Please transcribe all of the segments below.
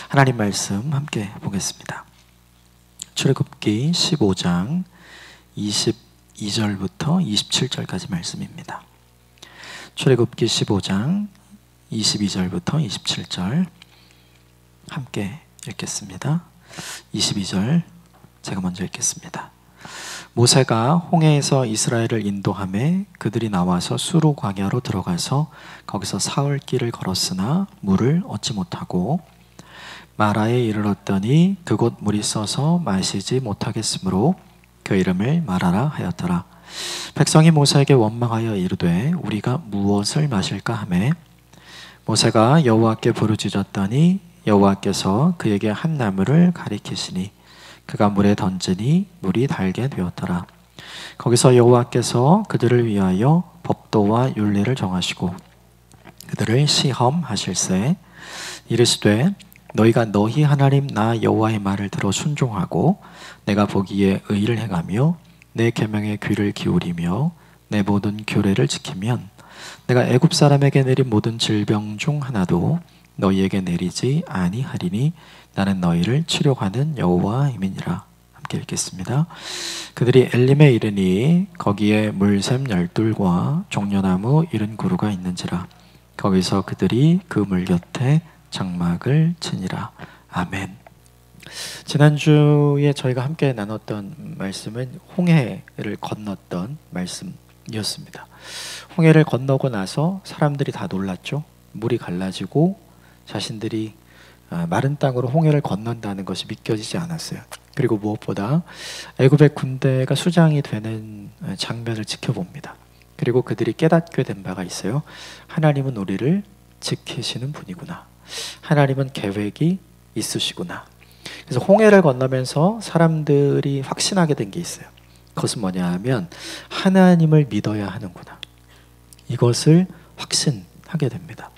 하나님 말씀 함께 보겠습니다. 출애굽기 15장 22절부터 27절까지 말씀입니다. 출애굽기 15장 22절부터 27절 함께 읽겠습니다. 22절 제가 먼저 읽겠습니다. 모세가 홍해에서 이스라엘을 인도하매 그들이 나와서 수르 광야로 들어가서 거기서 사흘 길을 걸었으나 물을 얻지 못하고 마라에 이르렀더니 그곳 물이 써서 마시지 못하겠으므로 그 이름을 마라라 하였더라. 백성이 모세에게 원망하여 이르되 우리가 무엇을 마실까 하매 모세가 여호와께 부르짖었더니 여호와께서 그에게 한 나무를 가리키시니 그가 물에 던지니 물이 달게 되었더라. 거기서 여호와께서 그들을 위하여 법도와 율례를 정하시고 그들을 시험하실세 이르시되 너희가 너희 하나님 나 여호와의 말을 들어 순종하고 내가 보기에 의를 행하며 내 계명에 귀를 기울이며 내 모든 규례를 지키면 내가 애굽 사람에게 내린 모든 질병 중 하나도 너희에게 내리지 아니하리니 나는 너희를 치료하는 여호와임이니라. 함께 읽겠습니다. 그들이 엘림에 이르니 거기에 물샘 12과 종려나무 70그루가 있는지라. 거기서 그들이 그 물 곁에 장막을 치니라. 아멘. 지난주에 저희가 함께 나눴던 말씀은 홍해를 건넜던 말씀이었습니다. 홍해를 건너고 나서 사람들이 다 놀랐죠. 물이 갈라지고 자신들이 마른 땅으로 홍해를 건넌다는 것이 믿겨지지 않았어요. 그리고 무엇보다 애굽의 군대가 수장이 되는 장면을 지켜봅니다. 그리고 그들이 깨닫게 된 바가 있어요. 하나님은 우리를 지키시는 분이구나. 하나님은 계획이 있으시구나. 그래서 홍해를 건너면서 사람들이 확신하게 된 게 있어요. 그것은 뭐냐 하면 하나님을 믿어야 하는구나. 이것을 확신하게 됩니다.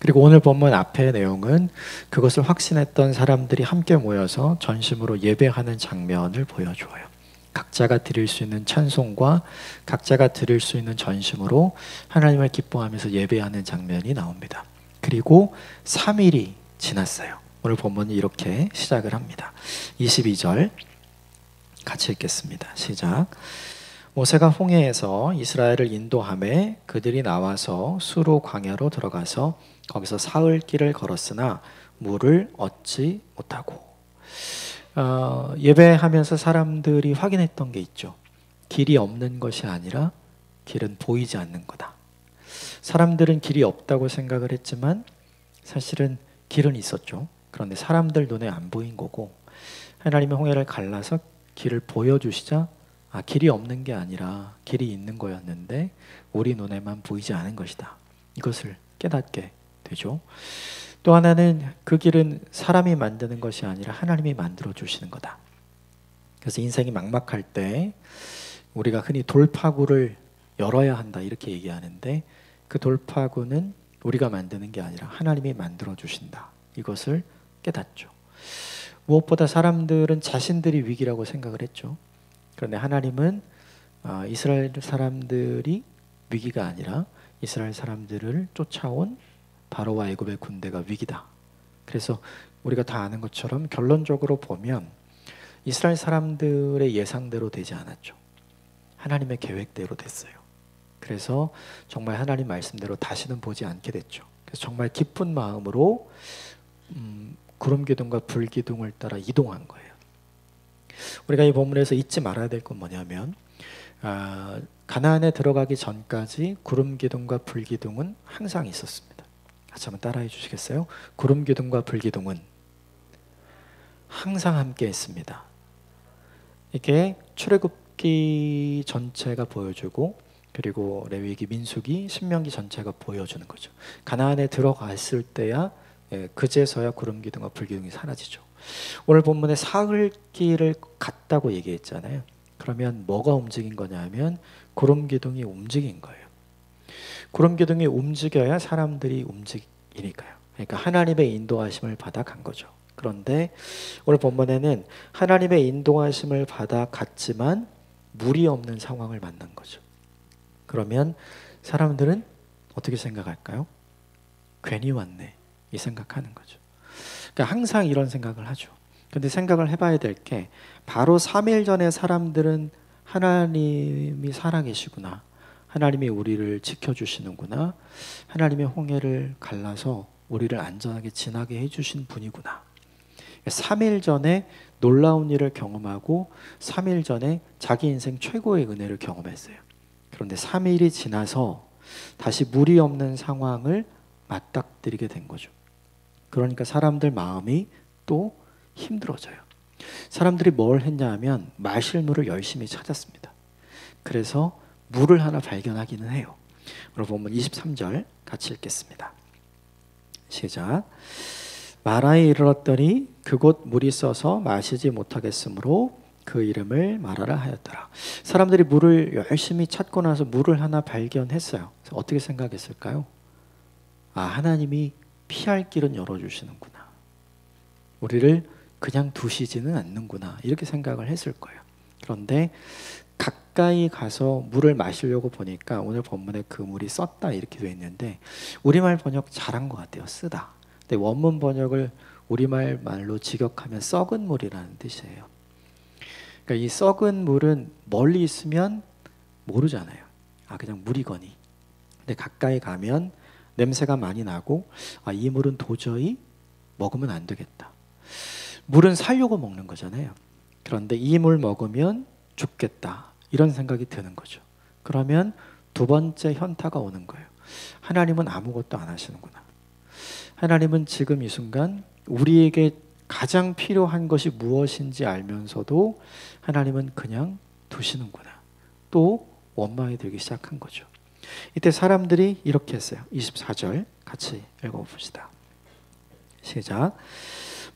그리고 오늘 본문 앞의 내용은 그것을 확신했던 사람들이 함께 모여서 전심으로 예배하는 장면을 보여줘요. 각자가 드릴 수 있는 찬송과 각자가 드릴 수 있는 전심으로 하나님을 기뻐하면서 예배하는 장면이 나옵니다. 그리고 3일이 지났어요. 오늘 본문이 이렇게 시작을 합니다. 22절 같이 읽겠습니다. 시작. 모세가 홍해에서 이스라엘을 인도하매 그들이 나와서 수르 광야로 들어가서 거기서 사흘 길을 걸었으나 물을 얻지 못하고 예배하면서 사람들이 확인했던 게 있죠. 길이 없는 것이 아니라 길은 보이지 않는 거다. 사람들은 길이 없다고 생각을 했지만 사실은 길은 있었죠. 그런데 사람들 눈에 안 보인 거고 하나님의 홍해를 갈라서 길을 보여주시자 길이 없는 게 아니라 길이 있는 거였는데 우리 눈에만 보이지 않은 것이다. 이것을 깨닫게 되죠. 또 하나는 그 길은 사람이 만드는 것이 아니라 하나님이 만들어 주시는 거다. 그래서 인생이 막막할 때 우리가 흔히 돌파구를 열어야 한다 이렇게 얘기하는데 그 돌파구는 우리가 만드는 게 아니라 하나님이 만들어 주신다. 이것을 깨닫죠. 무엇보다 사람들은 자신들이 위기라고 생각을 했죠. 그런데 하나님은 이스라엘 사람들이 위기가 아니라 이스라엘 사람들을 쫓아온 바로와 애굽의 군대가 위기다. 그래서 우리가 다 아는 것처럼 결론적으로 보면 이스라엘 사람들의 예상대로 되지 않았죠. 하나님의 계획대로 됐어요. 그래서 정말 하나님 말씀대로 다시는 보지 않게 됐죠. 그래서 정말 기쁜 마음으로 구름 기둥과 불 기둥을 따라 이동한 거예요. 우리가 이 본문에서 잊지 말아야 될 건 뭐냐면 가나안에 들어가기 전까지 구름 기둥과 불 기둥은 항상 있었습니다. 같이 한번 따라해 주시겠어요? 구름 기둥과 불 기둥은 항상 함께 했습니다. 이게 출애굽기 전체가 보여주고 그리고 레위기, 민수기, 신명기 전체가 보여주는 거죠. 가나안에 들어갔을 때야 그제서야 구름 기둥과 불 기둥이 사라지죠. 오늘 본문에 사흘 길을 갔다고 얘기했잖아요. 그러면 뭐가 움직인 거냐면 구름 기둥이 움직인 거예요. 구름 기둥이 움직여야 사람들이 움직이니까요. 그러니까 하나님의 인도하심을 받아 간 거죠. 그런데 오늘 본문에는 하나님의 인도하심을 받아 갔지만 물이 없는 상황을 만난 거죠. 그러면 사람들은 어떻게 생각할까요? 괜히 왔네 이 생각하는 거죠. 그러니까 항상 이런 생각을 하죠. 근데 생각을 해봐야 될 게 바로 3일 전에 사람들은 하나님이 살아계시구나, 하나님이 우리를 지켜주시는구나, 하나님의 홍해를 갈라서 우리를 안전하게 지나게 해주신 분이구나. 3일 전에 놀라운 일을 경험하고 3일 전에 자기 인생 최고의 은혜를 경험했어요. 그런데 3일이 지나서 다시 물이 없는 상황을 맞닥뜨리게 된 거죠. 그러니까 사람들 마음이 또 힘들어져요. 사람들이 뭘 했냐 하면 마실 물을 열심히 찾았습니다. 그래서 물을 하나 발견하기는 해요. 여러분 보면 23절 같이 읽겠습니다. 시작. 마라에 이르렀더니 그곳 물이 써서 마시지 못하겠으므로 그 이름을 마라라 하였더라. 사람들이 물을 열심히 찾고 나서 물을 하나 발견했어요. 그래서 어떻게 생각했을까요? 아, 하나님이 피할 길은 열어주시는구나, 우리를 그냥 두시지는 않는구나, 이렇게 생각을 했을 거예요. 그런데 가까이 가서 물을 마시려고 보니까 오늘 본문에 그 물이 썼다 이렇게 되어 있는데 우리말 번역 잘한 것 같아요. 쓰다. 근데 원문 번역을 우리말 말로 직역하면 썩은 물이라는 뜻이에요. 그러니까 이 썩은 물은 멀리 있으면 모르잖아요. 아, 그냥 물이거니. 근데 가까이 가면 냄새가 많이 나고, 아, 이 물은 도저히 먹으면 안 되겠다. 물은 살려고 먹는 거잖아요. 그런데 이 물 먹으면 죽겠다, 이런 생각이 드는 거죠. 그러면 두 번째 현타가 오는 거예요. 하나님은 아무것도 안 하시는구나. 하나님은 지금 이 순간 우리에게 가장 필요한 것이 무엇인지 알면서도 하나님은 그냥 두시는구나. 또 원망이 들기 시작한 거죠. 이때 사람들이 이렇게 했어요. 24절 같이 읽어봅시다. 시작.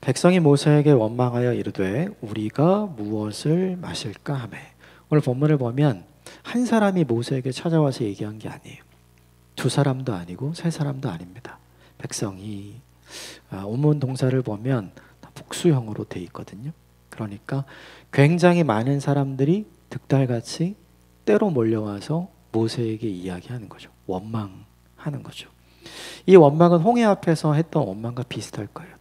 백성이 모세에게 원망하여 이르되 우리가 무엇을 마실까 하매. 오늘 본문을 보면 한 사람이 모세에게 찾아와서 얘기한 게 아니에요. 두 사람도 아니고 세 사람도 아닙니다. 백성이, 원문 동사를 보면 복수형으로 돼 있거든요. 그러니까 굉장히 많은 사람들이 득달같이 때로 몰려와서 모세에게 이야기하는 거죠. 원망하는 거죠. 이 원망은 홍해 앞에서 했던 원망과 비슷할 거예요.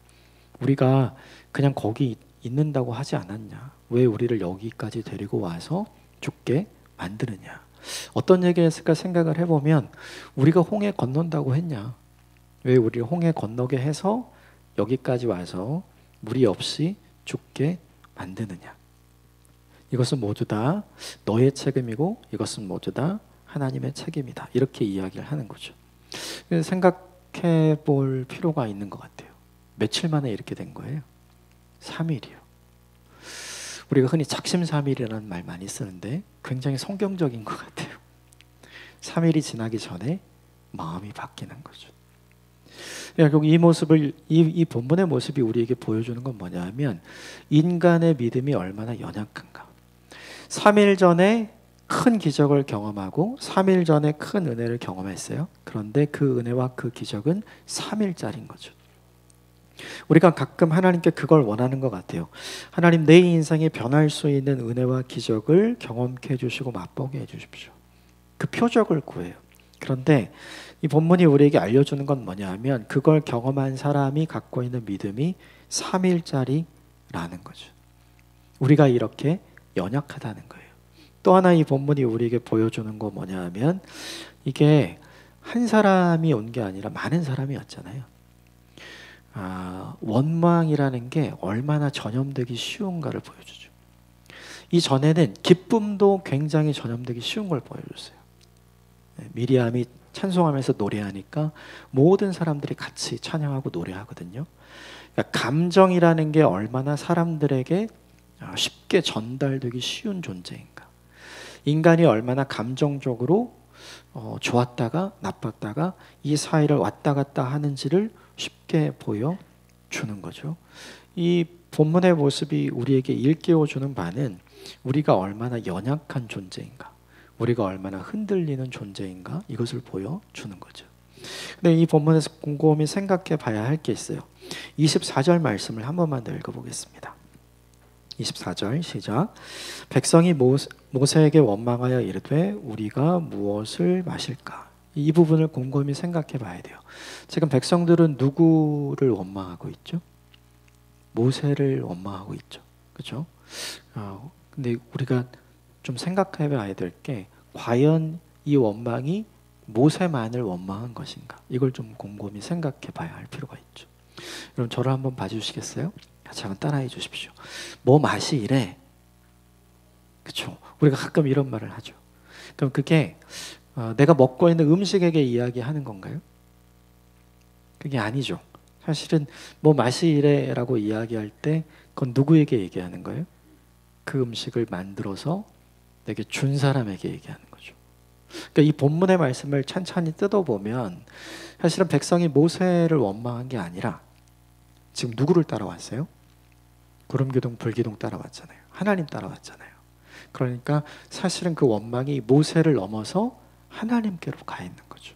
우리가 그냥 거기 있는다고 하지 않았냐? 왜 우리를 여기까지 데리고 와서 죽게 만드느냐? 어떤 얘기했을까 생각을 해보면 우리가 홍해 건넌다고 했냐? 왜 우리를 홍해 건너게 해서 여기까지 와서 물이 없이 죽게 만드느냐? 이것은 모두 다 너의 책임이고 이것은 모두 다 하나님의 책임이다. 이렇게 이야기를 하는 거죠. 생각해 볼 필요가 있는 것 같아요. 며칠 만에 이렇게 된 거예요? 3일이요. 우리가 흔히 작심삼일이라는 말 많이 쓰는데 굉장히 성경적인 것 같아요. 3일이 지나기 전에 마음이 바뀌는 거죠. 결국 이 모습을, 이 본문의 모습이 우리에게 보여주는 건 뭐냐면 인간의 믿음이 얼마나 연약한가. 3일 전에 큰 기적을 경험하고 3일 전에 큰 은혜를 경험했어요. 그런데 그 은혜와 그 기적은 3일짜리인 거죠. 우리가 가끔 하나님께 그걸 원하는 것 같아요. 하나님, 내 인생에 변할 수 있는 은혜와 기적을 경험케 해주시고 맛보게 해주십시오. 그 표적을 구해요. 그런데 이 본문이 우리에게 알려주는 건 뭐냐 하면 그걸 경험한 사람이 갖고 있는 믿음이 3일짜리라는 거죠. 우리가 이렇게 연약하다는 거예요. 또 하나 이 본문이 우리에게 보여주는 거 뭐냐 하면 이게 한 사람이 온 게 아니라 많은 사람이 왔잖아요. 원망이라는 게 얼마나 전염되기 쉬운가를 보여주죠. 이 전에는 기쁨도 굉장히 전염되기 쉬운 걸 보여줬어요. 미리암이 찬송하면서 노래하니까 모든 사람들이 같이 찬양하고 노래하거든요. 그러니까 감정이라는 게 얼마나 사람들에게 쉽게 전달되기 쉬운 존재인가. 인간이 얼마나 감정적으로 좋았다가 나빴다가 이 사이를 왔다 갔다 하는지를 쉽게 보여주는 거죠. 이 본문의 모습이 우리에게 일깨워주는 바는 우리가 얼마나 연약한 존재인가, 우리가 얼마나 흔들리는 존재인가, 이것을 보여주는 거죠. 근데 이 본문에서 곰곰이 생각해 봐야 할 게 있어요. 24절 말씀을 한 번만 더 읽어보겠습니다. 24절 시작. 백성이 모세에게 원망하여 이르되 우리가 무엇을 마실까? 이 부분을 곰곰이 생각해 봐야 돼요. 지금 백성들은 누구를 원망하고 있죠? 모세를 원망하고 있죠. 그렇죠? 근데 우리가 좀 생각해 봐야 될 게 과연 이 원망이 모세만을 원망한 것인가? 이걸 좀 곰곰이 생각해 봐야 할 필요가 있죠. 여러분 저를 한번 봐주시겠어요? 같이 한번 따라해 주십시오. 뭐 맛이 이래? 그렇죠? 우리가 가끔 이런 말을 하죠. 그럼 그게 내가 먹고 있는 음식에게 이야기하는 건가요? 그게 아니죠. 사실은 뭐 맛이 이래라고 이야기할 때 그건 누구에게 얘기하는 거예요? 그 음식을 만들어서 내게 준 사람에게 얘기하는 거죠. 그러니까 이 본문의 말씀을 찬찬히 뜯어보면 사실은 백성이 모세를 원망한 게 아니라 지금 누구를 따라왔어요? 구름기둥 불기둥 따라왔잖아요. 하나님 따라왔잖아요. 그러니까 사실은 그 원망이 모세를 넘어서 하나님께로 가 있는 거죠.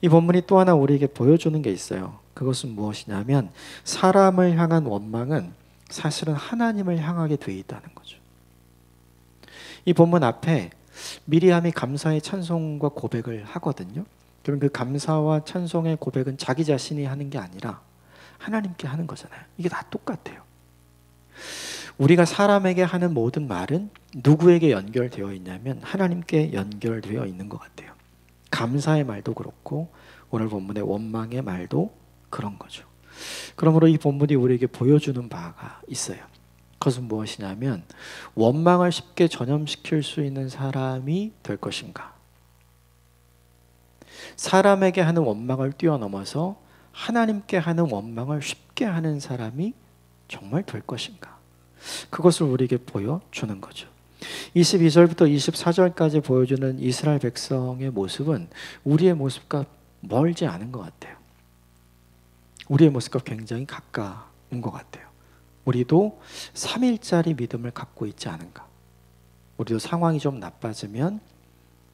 이 본문이 또 하나 우리에게 보여주는 게 있어요. 그것은 무엇이냐면 사람을 향한 원망은 사실은 하나님을 향하게 돼 있다는 거죠. 이 본문 앞에 미리암이 감사의 찬송과 고백을 하거든요. 그럼 그 감사와 찬송의 고백은 자기 자신이 하는 게 아니라 하나님께 하는 거잖아요. 이게 다 똑같아요. 우리가 사람에게 하는 모든 말은 누구에게 연결되어 있냐면 하나님께 연결되어 있는 것 같아요. 감사의 말도 그렇고 오늘 본문의 원망의 말도 그런 거죠. 그러므로 이 본문이 우리에게 보여주는 바가 있어요. 그것은 무엇이냐면 원망을 쉽게 전염시킬 수 있는 사람이 될 것인가? 사람에게 하는 원망을 뛰어넘어서 하나님께 하는 원망을 쉽게 하는 사람이 정말 될 것인가? 그것을 우리에게 보여주는 거죠. 22절부터 24절까지 보여주는 이스라엘 백성의 모습은 우리의 모습과 멀지 않은 것 같아요. 우리의 모습과 굉장히 가까운 것 같아요. 우리도 3일짜리 믿음을 갖고 있지 않은가? 우리도 상황이 좀 나빠지면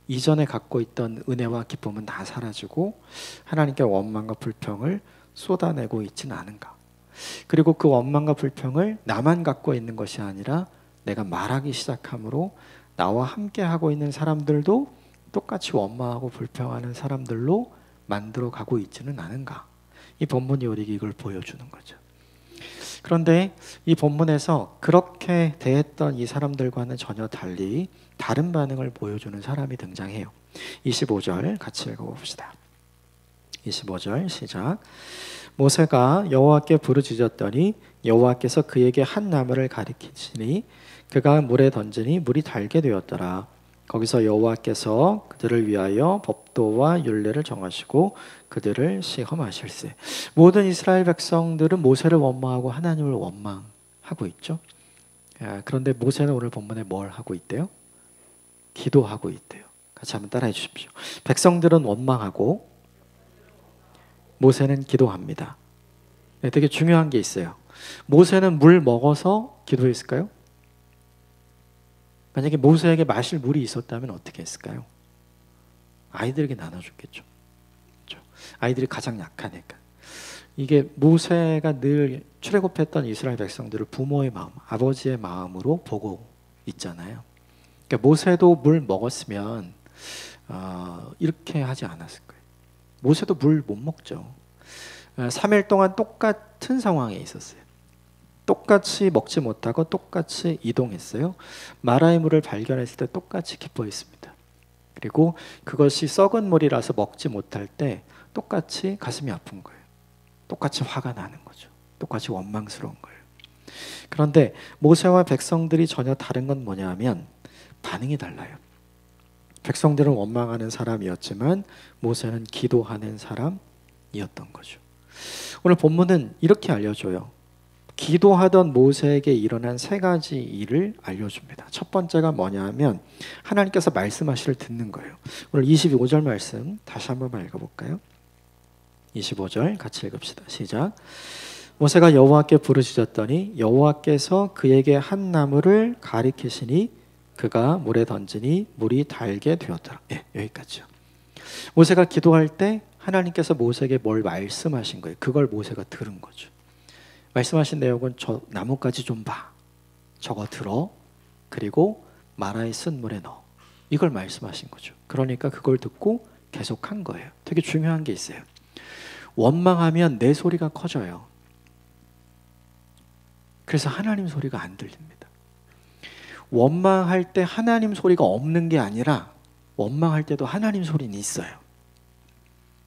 이전에 갖고 있던 은혜와 기쁨은 다 사라지고 하나님께 원망과 불평을 쏟아내고 있지는 않은가? 그리고 그 원망과 불평을 나만 갖고 있는 것이 아니라 내가 말하기 시작함으로 나와 함께 하고 있는 사람들도 똑같이 원망하고 불평하는 사람들로 만들어 가고 있지는 않은가? 이 본문이 우리에게 이걸 보여주는 거죠. 그런데 이 본문에서 그렇게 대했던 이 사람들과는 전혀 달리 다른 반응을 보여주는 사람이 등장해요. 25절 같이 읽어봅시다. 25절 시작. 모세가 여호와께 부르짖었더니 여호와께서 그에게 한 나무를 가리키시니 그가 물에 던지니 물이 달게 되었더라. 거기서 여호와께서 그들을 위하여 법도와 율례를 정하시고 그들을 시험하실세. 모든 이스라엘 백성들은 모세를 원망하고 하나님을 원망하고 있죠. 그런데 모세는 오늘 본문에 뭘 하고 있대요? 기도하고 있대요. 같이 한번 따라해 주십시오. 백성들은 원망하고 모세는 기도합니다. 되게 중요한 게 있어요. 모세는 물 먹어서 기도했을까요? 만약에 모세에게 마실 물이 있었다면 어떻게 했을까요? 아이들에게 나눠줬겠죠. 그렇죠? 아이들이 가장 약하니까. 이게 모세가 늘 출애굽했던 이스라엘 백성들을 부모의 마음, 아버지의 마음으로 보고 있잖아요. 그러니까 모세도 물 먹었으면 이렇게 하지 않았을 거예요. 모세도 물 못 먹죠. 3일 동안 똑같은 상황에 있었어요. 똑같이 먹지 못하고 똑같이 이동했어요. 마라의 물을 발견했을 때 똑같이 기뻐했습니다. 그리고 그것이 썩은 물이라서 먹지 못할 때 똑같이 가슴이 아픈 거예요. 똑같이 화가 나는 거죠. 똑같이 원망스러운 거예요. 그런데 모세와 백성들이 전혀 다른 건 뭐냐면 반응이 달라요. 백성들은 원망하는 사람이었지만 모세는 기도하는 사람이었던 거죠. 오늘 본문은 이렇게 알려줘요. 기도하던 모세에게 일어난 세 가지 일을 알려줍니다. 첫 번째가 뭐냐면 하나님께서 말씀하시를 듣는 거예요. 오늘 25절 말씀 다시 한번 읽어볼까요? 25절 같이 읽읍시다. 시작. 모세가 여호와께 부르짖었더니 여호와께서 그에게 한 나무를 가리키시니 그가 물에 던지니 물이 달게 되었더라. 여기까지요. 모세가 기도할 때 하나님께서 모세에게 뭘 말씀하신 거예요. 그걸 모세가 들은 거죠. 말씀하신 내용은 저 나뭇가지 좀 봐. 저거 들어. 그리고 마라에 쓴 물에 넣어. 이걸 말씀하신 거죠. 그러니까 그걸 듣고 계속한 거예요. 되게 중요한 게 있어요. 원망하면 내 소리가 커져요. 그래서 하나님 소리가 안 들립니다. 원망할 때 하나님 소리가 없는 게 아니라 원망할 때도 하나님 소리는 있어요.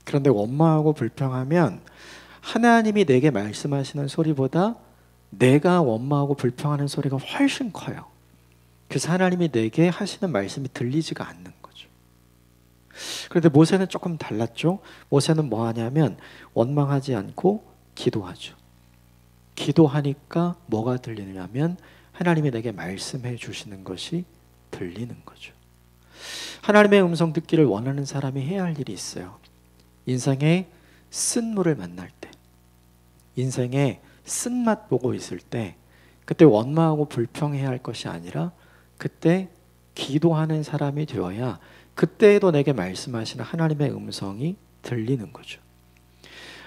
그런데 원망하고 불평하면 하나님이 내게 말씀하시는 소리보다 내가 원망하고 불평하는 소리가 훨씬 커요. 그래서 하나님이 내게 하시는 말씀이 들리지가 않는 거죠. 그런데 모세는 조금 달랐죠. 모세는 뭐 하냐면 원망하지 않고 기도하죠. 기도하니까 뭐가 들리냐면 하나님이 내게 말씀해 주시는 것이 들리는 거죠. 하나님의 음성 듣기를 원하는 사람이 해야 할 일이 있어요. 인생에 쓴물을 만날 때, 인생에 쓴맛 보고 있을 때, 그때 원망하고 불평해야 할 것이 아니라 그때 기도하는 사람이 되어야 그때에도 내게 말씀하시는 하나님의 음성이 들리는 거죠.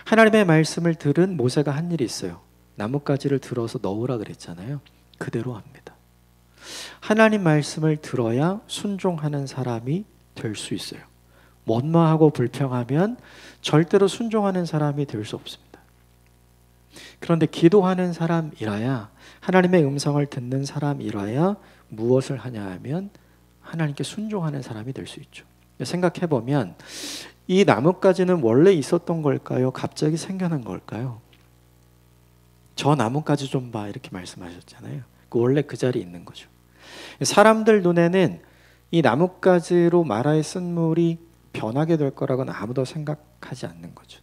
하나님의 말씀을 들은 모세가 한 일이 있어요. 나뭇가지를 들어서 넣으라 그랬잖아요. 그대로 합니다. 하나님 말씀을 들어야 순종하는 사람이 될 수 있어요. 원망하고 불평하면 절대로 순종하는 사람이 될 수 없습니다. 그런데 기도하는 사람이라야, 하나님의 음성을 듣는 사람이라야 무엇을 하냐 하면 하나님께 순종하는 사람이 될 수 있죠. 생각해 보면 이 나뭇가지는 원래 있었던 걸까요? 갑자기 생겨난 걸까요? 저 나뭇가지 좀 봐, 이렇게 말씀하셨잖아요. 원래 그 자리에 있는 거죠. 사람들 눈에는 이 나뭇가지로 마라의 쓴물이 변하게 될 거라고는 아무도 생각하지 않는 거죠.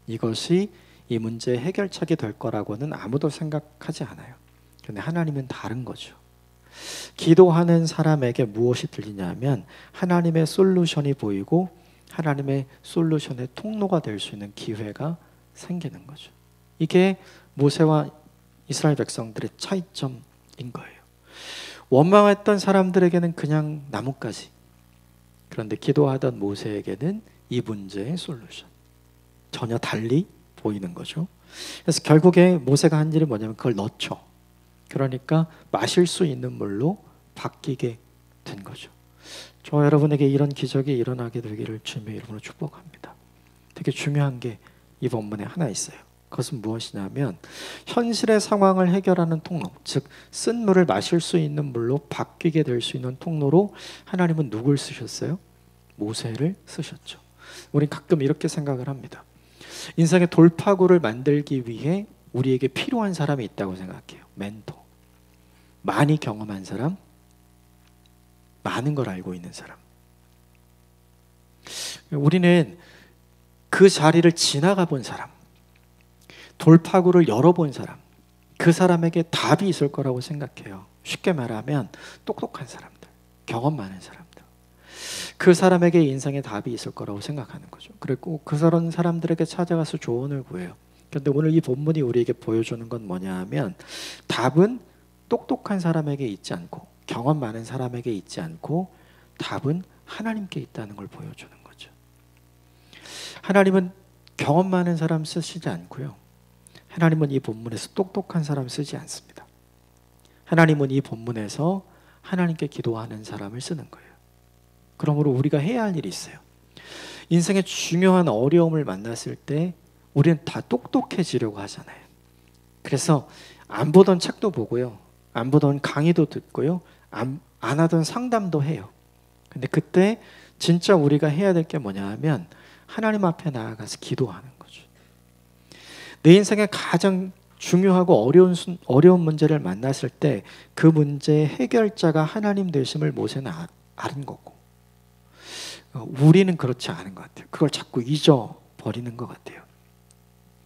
이것이 이 문제의 해결책이 될 거라고는 아무도 생각하지 않아요. 그런데 하나님은 다른 거죠. 기도하는 사람에게 무엇이 들리냐면 하나님의 솔루션이 보이고 하나님의 솔루션의 통로가 될 수 있는 기회가 생기는 거죠. 이게 모세와 이스라엘 백성들의 차이점인 거예요. 원망했던 사람들에게는 그냥 나뭇가지, 그런데 기도하던 모세에게는 이 문제의 솔루션, 전혀 달리 보이는 거죠. 그래서 결국에 모세가 한 일이 뭐냐면 그걸 넣죠. 그러니까 마실 수 있는 물로 바뀌게 된 거죠. 저 여러분에게 이런 기적이 일어나게 되기를 주님의 이름으로 축복합니다. 되게 중요한 게 이 본문에 하나 있어요. 그것은 무엇이냐면 현실의 상황을 해결하는 통로, 즉 쓴 물을 마실 수 있는 물로 바뀌게 될 수 있는 통로로 하나님은 누굴 쓰셨어요? 모세를 쓰셨죠. 우린 가끔 이렇게 생각을 합니다. 인생의 돌파구를 만들기 위해 우리에게 필요한 사람이 있다고 생각해요. 멘토. 많이 경험한 사람, 많은 걸 알고 있는 사람. 우리는 그 자리를 지나가 본 사람, 돌파구를 열어본 사람, 그 사람에게 답이 있을 거라고 생각해요. 쉽게 말하면 똑똑한 사람들, 경험 많은 사람들, 그 사람에게 인생에 답이 있을 거라고 생각하는 거죠. 그리고 그런 사람들에게 찾아가서 조언을 구해요. 그런데 오늘 이 본문이 우리에게 보여주는 건 뭐냐 하면 답은 똑똑한 사람에게 있지 않고 경험 많은 사람에게 있지 않고 답은 하나님께 있다는 걸 보여주는 거죠. 하나님은 경험 많은 사람 쓰시지 않고요. 하나님은 이 본문에서 똑똑한 사람 쓰지 않습니다. 하나님은 이 본문에서 하나님께 기도하는 사람을 쓰는 거예요. 그러므로 우리가 해야 할 일이 있어요. 인생의 중요한 어려움을 만났을 때 우리는 다 똑똑해지려고 하잖아요. 그래서 안 보던 책도 보고요. 안 보던 강의도 듣고요. 안 하던 상담도 해요. 근데 그때 진짜 우리가 해야 될 게 뭐냐 하면 하나님 앞에 나아가서 기도하는 거죠. 내 인생에 가장 중요하고 어려운 문제를 만났을 때 그 문제의 해결자가 하나님 되심을 모세는 아는 거고, 우리는 그렇지 않은 것 같아요. 그걸 자꾸 잊어버리는 것 같아요.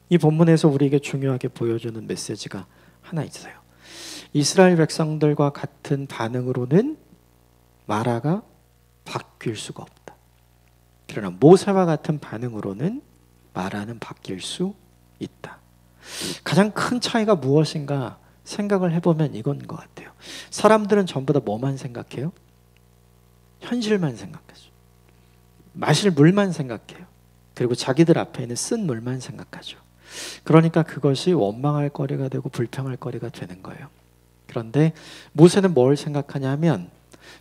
이 본문에서 우리에게 중요하게 보여주는 메시지가 하나 있어요. 이스라엘 백성들과 같은 반응으로는 마라가 바뀔 수가 없다. 그러나 모세와 같은 반응으로는 마라는 바뀔 수 있다. 가장 큰 차이가 무엇인가 생각을 해보면 이건 것 같아요. 사람들은 전부 다 뭐만 생각해요? 현실만 생각하죠. 마실 물만 생각해요. 그리고 자기들 앞에 있는 쓴 물만 생각하죠. 그러니까 그것이 원망할 거리가 되고 불평할 거리가 되는 거예요. 그런데 모세는 뭘 생각하냐면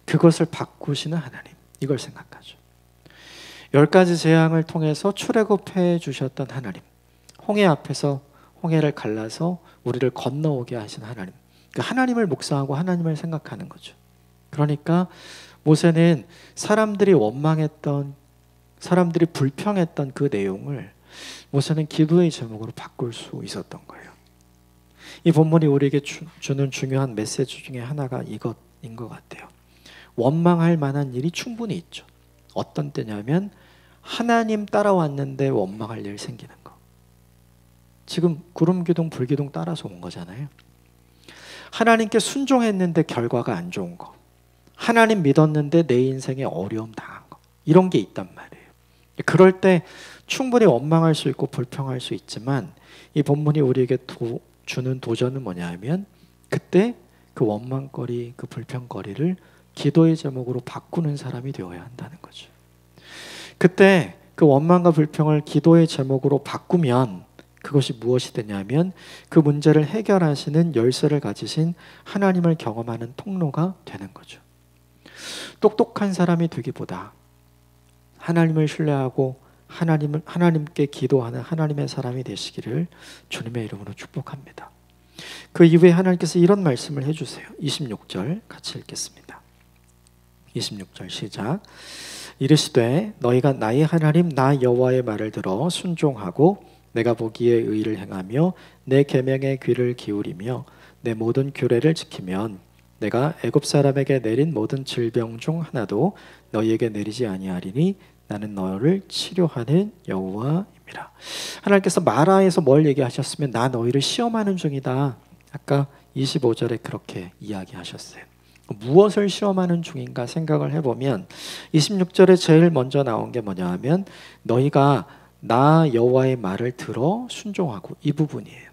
그것을 바꾸시는 하나님, 이걸 생각하죠. 10가지 재앙을 통해서 출애굽해 주셨던 하나님, 홍해 앞에서 홍해를 갈라서 우리를 건너오게 하신 하나님. 그러니까 하나님을 묵상하고 하나님을 생각하는 거죠. 그러니까 모세는 사람들이 원망했던, 사람들이 불평했던 그 내용을 모세는 기도의 제목으로 바꿀 수 있었던 거예요. 이 본문이 우리에게 주는 중요한 메시지 중에 하나가 이것인 것 같아요. 원망할 만한 일이 충분히 있죠. 어떤 때냐면 하나님 따라왔는데 원망할 일 생기는 거. 지금 구름기둥 불기둥 따라서 온 거잖아요. 하나님께 순종했는데 결과가 안 좋은 거. 하나님 믿었는데 내 인생에 어려움 당한 거. 이런 게 있단 말이에요. 그럴 때 충분히 원망할 수 있고 불평할 수 있지만 이 본문이 우리에게 주는 도전은 뭐냐면 그때 그 원망거리, 그 불평거리를 기도의 제목으로 바꾸는 사람이 되어야 한다는 거죠. 그때 그 원망과 불평을 기도의 제목으로 바꾸면 그것이 무엇이 되냐면 그 문제를 해결하시는 열쇠를 가지신 하나님을 경험하는 통로가 되는 거죠. 똑똑한 사람이 되기보다 하나님을 신뢰하고 하나님께 기도하는 하나님의 사람이 되시기를 주님의 이름으로 축복합니다. 그 이후에 하나님께서 이런 말씀을 해주세요. 26절 같이 읽겠습니다. 26절 시작. 이르시되 너희가 나의 하나님 나 여호와의 말을 들어 순종하고 내가 보기에 의를 행하며 내 계명에 귀를 기울이며 내 모든 규례를 지키면 내가 애굽 사람에게 내린 모든 질병 중 하나도 너희에게 내리지 아니하리니 나는 너를 치료하는 여호와입니다. 하나님께서 마라에서 뭘 얘기하셨으면 나 너희를 시험하는 중이다. 아까 25절에 그렇게 이야기하셨어요. 무엇을 시험하는 중인가 생각을 해보면 26절에 제일 먼저 나온 게 뭐냐 하면 너희가 나 여호와의 말을 들어 순종하고, 이 부분이에요.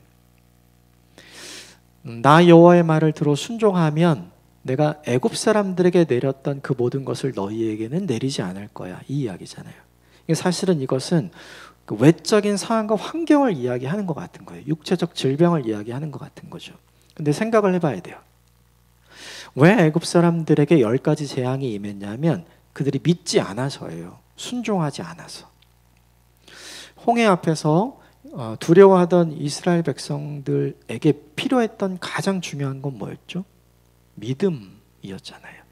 나 여호와의 말을 들어 순종하면 내가 애굽 사람들에게 내렸던 그 모든 것을 너희에게는 내리지 않을 거야, 이 이야기잖아요. 사실은 이것은 그 외적인 상황과 환경을 이야기하는 것 같은 거예요. 육체적 질병을 이야기하는 것 같은 거죠. 근데 생각을 해봐야 돼요. 왜 애굽 사람들에게 10가지 재앙이 임했냐면 그들이 믿지 않아서예요. 순종하지 않아서. 홍해 앞에서 두려워하던 이스라엘 백성들에게 필요했던 가장 중요한 건 뭐였죠? 믿음이었잖아요.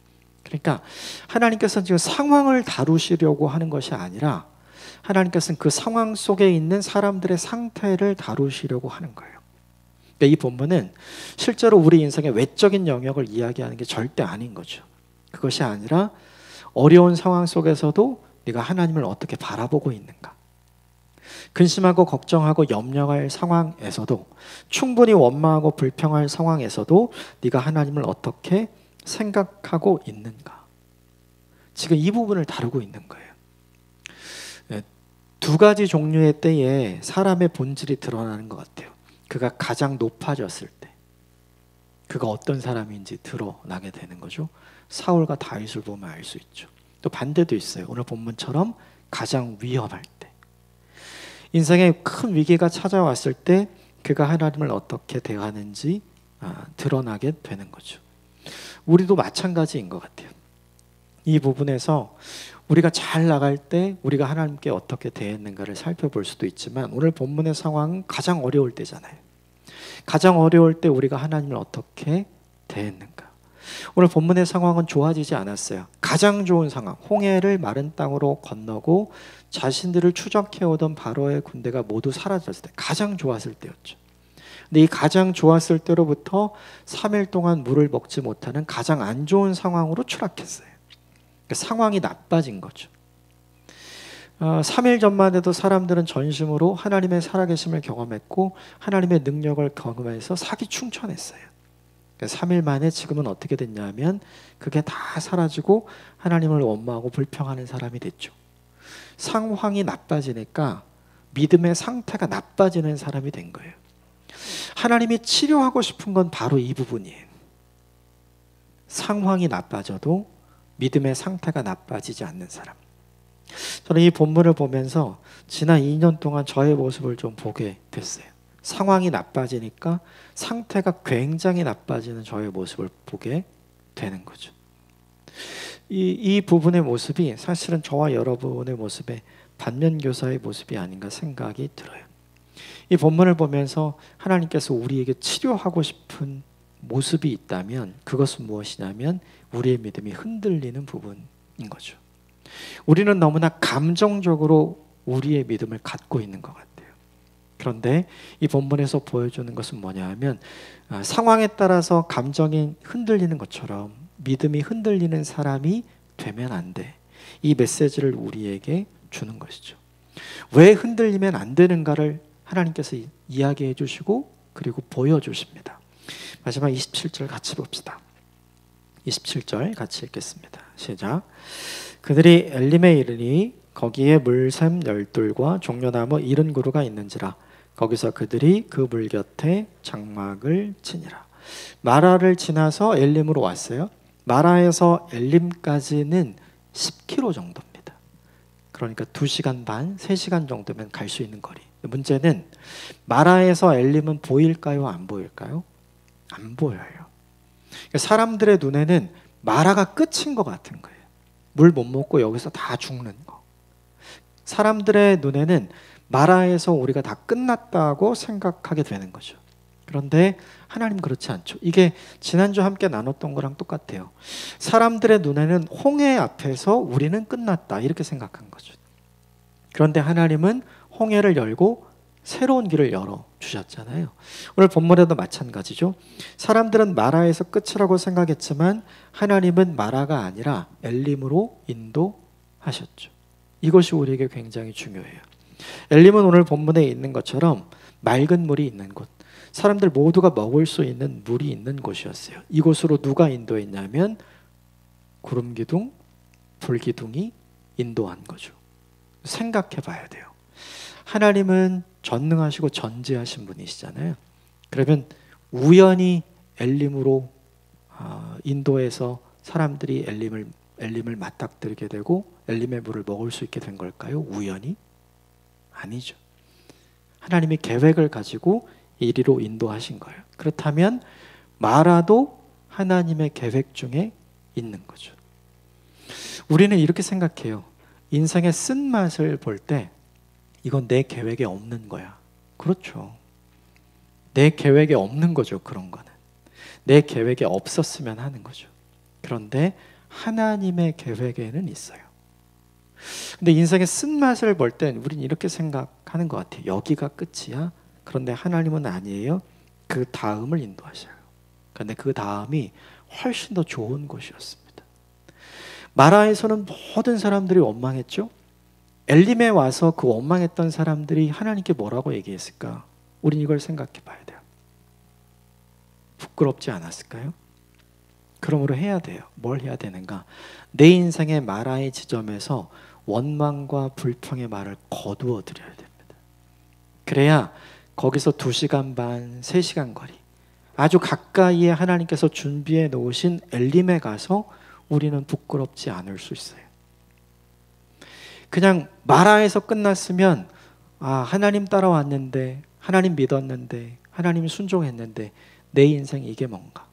그러니까 하나님께서는 지금 상황을 다루시려고 하는 것이 아니라 하나님께서는 그 상황 속에 있는 사람들의 상태를 다루시려고 하는 거예요. 이 본문은 실제로 우리 인생의 외적인 영역을 이야기하는 게 절대 아닌 거죠. 그것이 아니라 어려운 상황 속에서도 네가 하나님을 어떻게 바라보고 있는가, 근심하고 걱정하고 염려할 상황에서도, 충분히 원망하고 불평할 상황에서도 네가 하나님을 어떻게 생각하고 있는가, 지금 이 부분을 다루고 있는 거예요. 두 가지 종류의 때에 사람의 본질이 드러나는 것 같아요. 그가 가장 높아졌을 때 그가 어떤 사람인지 드러나게 되는 거죠. 사울과 다윗을 보면 알 수 있죠. 또 반대도 있어요. 오늘 본문처럼 가장 위험할 때, 인생에 큰 위기가 찾아왔을 때 그가 하나님을 어떻게 대하는지 드러나게 되는 거죠. 우리도 마찬가지인 것 같아요. 이 부분에서 우리가 잘 나갈 때 우리가 하나님께 어떻게 대했는가를 살펴볼 수도 있지만 오늘 본문의 상황은 가장 어려울 때잖아요. 가장 어려울 때 우리가 하나님을 어떻게 대했는가. 오늘 본문의 상황은 좋아지지 않았어요. 가장 좋은 상황, 홍해를 마른 땅으로 건너고 자신들을 추적해오던 바로의 군대가 모두 사라졌을 때 가장 좋았을 때였죠. 근데 이 가장 좋았을 때로부터 3일 동안 물을 먹지 못하는 가장 안 좋은 상황으로 추락했어요. 그러니까 상황이 나빠진 거죠. 3일 전만 해도 사람들은 전심으로 하나님의 살아계심을 경험했고 하나님의 능력을 경험해서 사기 충천했어요. 3일 만에 지금은 어떻게 됐냐면 그게 다 사라지고 하나님을 원망하고 불평하는 사람이 됐죠. 상황이 나빠지니까 믿음의 상태가 나빠지는 사람이 된 거예요. 하나님이 치료하고 싶은 건 바로 이 부분이에요. 상황이 나빠져도 믿음의 상태가 나빠지지 않는 사람. 저는 이 본문을 보면서 지난 2년 동안 저의 모습을 좀 보게 됐어요. 상황이 나빠지니까 상태가 굉장히 나빠지는 저의 모습을 보게 되는 거죠. 이 부분의 모습이 사실은 저와 여러분의 모습의 반면교사의 모습이 아닌가 생각이 들어요. 이 본문을 보면서 하나님께서 우리에게 치료하고 싶은 모습이 있다면 그것은 무엇이냐면 우리의 믿음이 흔들리는 부분인 거죠. 우리는 너무나 감정적으로 우리의 믿음을 갖고 있는 것 같아요. 그런데 이 본문에서 보여주는 것은 뭐냐 하면 상황에 따라서 감정이 흔들리는 것처럼 믿음이 흔들리는 사람이 되면 안 돼. 이 메시지를 우리에게 주는 것이죠. 왜 흔들리면 안 되는가를 하나님께서 이야기해 주시고 그리고 보여주십니다. 마지막 27절 같이 봅시다. 27절 같이 읽겠습니다. 시작. 그들이 엘림에 이르니 거기에 물샘 12과 종려나무 70그루가 있는지라 거기서 그들이 그 물 곁에 장막을 치니라. 마라를 지나서 엘림으로 왔어요. 마라에서 엘림까지는 10km 정도입니다. 그러니까 2시간 반, 3시간 정도면 갈 수 있는 거리. 문제는 마라에서 엘림은 보일까요? 안 보일까요? 안 보여요. 사람들의 눈에는 마라가 끝인 것 같은 거예요. 물 못 먹고 여기서 다 죽는 거. 사람들의 눈에는 마라에서 우리가 다 끝났다고 생각하게 되는 거죠. 그런데 하나님 그렇지 않죠. 이게 지난주 함께 나눴던 거랑 똑같아요. 사람들의 눈에는 홍해 앞에서 우리는 끝났다 이렇게 생각한 거죠. 그런데 하나님은 홍해를 열고 새로운 길을 열어주셨잖아요. 오늘 본문에도 마찬가지죠. 사람들은 마라에서 끝이라고 생각했지만 하나님은 마라가 아니라 엘림으로 인도하셨죠. 이것이 우리에게 굉장히 중요해요. 엘림은 오늘 본문에 있는 것처럼 맑은 물이 있는 곳, 사람들 모두가 먹을 수 있는 물이 있는 곳이었어요. 이곳으로 누가 인도했냐면 구름기둥, 불기둥이 인도한 거죠. 생각해 봐야 돼요. 하나님은 전능하시고 전지하신 분이시잖아요. 그러면 우연히 엘림으로 인도해서 사람들이 엘림을 맞닥뜨리게 되고 엘림의 물을 먹을 수 있게 된 걸까요? 우연히? 아니죠. 하나님이 계획을 가지고 이리로 인도하신 거예요. 그렇다면 마라도 하나님의 계획 중에 있는 거죠. 우리는 이렇게 생각해요. 인생의 쓴맛을 볼 때 이건 내 계획에 없는 거야. 그렇죠. 내 계획에 없는 거죠. 그런 거는. 내 계획에 없었으면 하는 거죠. 그런데 하나님의 계획에는 있어요. 근데 인생의 쓴맛을 볼 땐 우린 이렇게 생각하는 것 같아요. 여기가 끝이야. 그런데 하나님은 아니에요. 그 다음을 인도하셔요. 그런데 그 다음이 훨씬 더 좋은 곳이었습니다. 마라에서는 모든 사람들이 원망했죠. 엘림에 와서 그 원망했던 사람들이 하나님께 뭐라고 얘기했을까? 우린 이걸 생각해 봐야 돼요. 부끄럽지 않았을까요? 그러므로 해야 돼요. 뭘 해야 되는가? 내 인생의 마라의 지점에서 원망과 불평의 말을 거두어 드려야 됩니다. 그래야 거기서 2시간 반, 3시간 거리, 아주 가까이에 하나님께서 준비해 놓으신 엘림에 가서 우리는 부끄럽지 않을 수 있어요. 그냥 마라에서 끝났으면 하나님 따라왔는데, 하나님 믿었는데, 하나님 순종했는데 내 인생 이게 뭔가?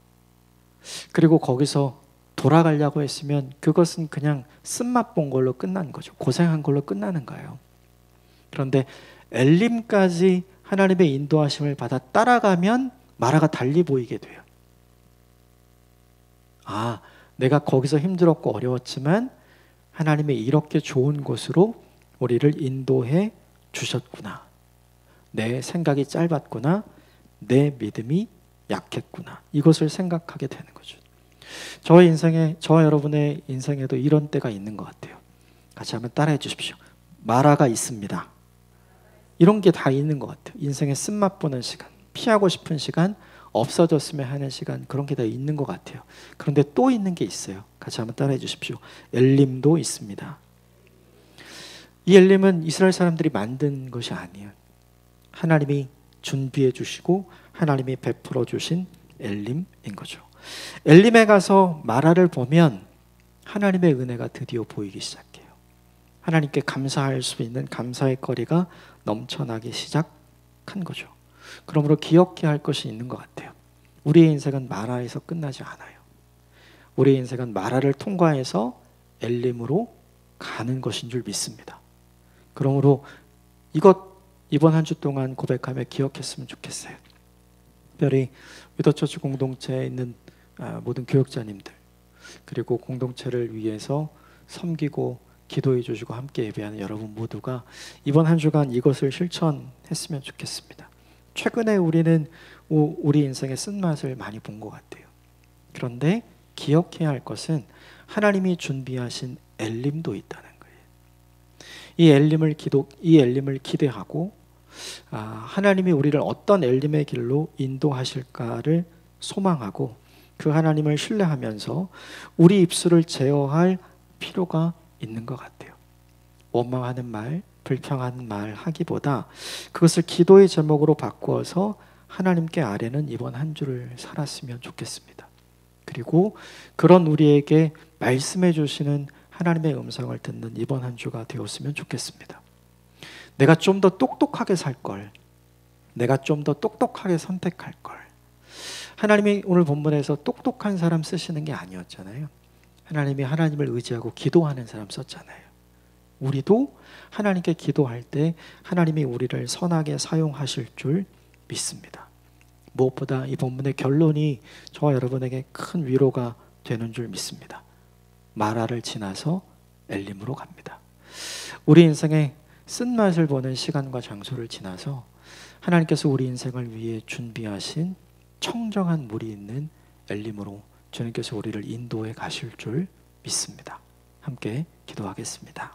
그리고 거기서 돌아가려고 했으면 그것은 그냥 쓴맛 본 걸로 끝난 거죠. 고생한 걸로 끝나는 거예요. 그런데 엘림까지 하나님의 인도하심을 받아 따라가면 마라가 달리 보이게 돼요. 내가 거기서 힘들었고 어려웠지만 하나님이 이렇게 좋은 곳으로 우리를 인도해 주셨구나. 내 생각이 짧았구나. 내 믿음이 약했구나. 이것을 생각하게 되는 거죠. 저의 인생에, 저와 여러분의 인생에도 이런 때가 있는 것 같아요. 같이 한번 따라해 주십시오. 마라가 있습니다. 이런 게 다 있는 것 같아요. 인생에 쓴맛 보는 시간, 피하고 싶은 시간, 없어졌으면 하는 시간, 그런 게 다 있는 것 같아요. 그런데 또 있는 게 있어요. 같이 한번 따라해 주십시오. 엘림도 있습니다. 이 엘림은 이스라엘 사람들이 만든 것이 아니에요. 하나님이 준비해 주시고 하나님이 베풀어 주신 엘림인 거죠. 엘림에 가서 마라를 보면 하나님의 은혜가 드디어 보이기 시작해요. 하나님께 감사할 수 있는 감사의 거리가 넘쳐나기 시작한 거죠. 그러므로 기억해야 할 것이 있는 것 같아요. 우리의 인생은 마라에서 끝나지 않아요. 우리의 인생은 마라를 통과해서 엘림으로 가는 것인 줄 믿습니다. 그러므로 이것 이번 한 주 동안 고백하며 기억했으면 좋겠어요. 특별히 위더처치 공동체에 있는 모든 교역자님들, 그리고 공동체를 위해서 섬기고 기도해 주시고 함께 예배하는 여러분 모두가 이번 한 주간 이것을 실천했으면 좋겠습니다. 최근에 우리는 우리 인생의 쓴맛을 많이 본 것 같아요. 그런데 기억해야 할 것은 하나님이 준비하신 엘림도 있다는 거예요. 이 엘림을 기대하고 하나님이 우리를 어떤 엘림의 길로 인도하실까를 소망하고 그 하나님을 신뢰하면서 우리 입술을 제어할 필요가 있는 것 같아요. 원망하는 말, 불평하는 말 하기보다 그것을 기도의 제목으로 바꾸어서 하나님께 아뢰는 이번 한 주를 살았으면 좋겠습니다. 그리고 그런 우리에게 말씀해 주시는 하나님의 음성을 듣는 이번 한 주가 되었으면 좋겠습니다. 내가 좀 더 똑똑하게 살 걸, 내가 좀 더 똑똑하게 선택할 걸. 하나님이 오늘 본문에서 똑똑한 사람 쓰시는 게 아니었잖아요. 하나님이 하나님을 의지하고 기도하는 사람 썼잖아요. 우리도 하나님께 기도할 때 하나님이 우리를 선하게 사용하실 줄 믿습니다. 무엇보다 이 본문의 결론이 저와 여러분에게 큰 위로가 되는 줄 믿습니다. 마라를 지나서 엘림으로 갑니다. 우리 인생의 쓴맛을 보는 시간과 장소를 지나서 하나님께서 우리 인생을 위해 준비하신 청정한 물이 있는 엘림으로 주님께서 우리를 인도해 가실 줄 믿습니다. 함께 기도하겠습니다.